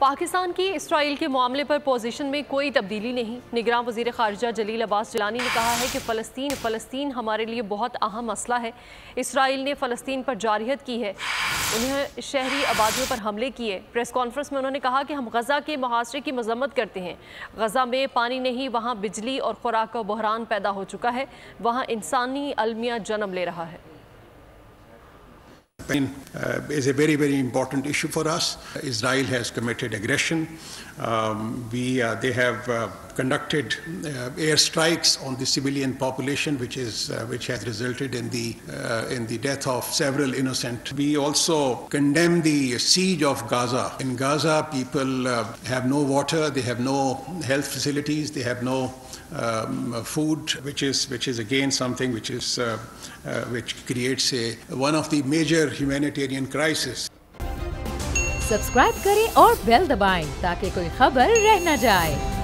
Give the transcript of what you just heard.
पाकिस्तान की इसराइल के मामले पर पोजीशन में कोई तब्दीली नहीं। निगरान वज़ीर ख़ारिजा जलील अब्बास जिलानी ने कहा है कि फ़लस्तीन हमारे लिए बहुत अहम मसला है। इसराइल ने फ़लस्तीन पर जारहियत की है, उन्हें शहरी आबादियों पर हमले किए। प्रेस कॉन्फ्रेंस में उन्होंने कहा कि हम गज़ा के मुहासरे की मज़म्मत करते हैं। गज़ा में पानी नहीं, वहाँ बिजली और खुराक का बहरान पैदा हो चुका है, वहाँ इंसानी अलमिया जन्म ले रहा है। Is a very important issue for us. Israel has committed aggression. They have conducted airstrikes on the civilian population, which has resulted in the death of several innocent. We also condemn the siege of Gaza. In Gaza, people have no water, they have no health facilities, they have no food, which is again something which creates one of the major humanitarian crisis. Subscribe करें और bell दबाएं ताकि कोई खबर रह न जाए।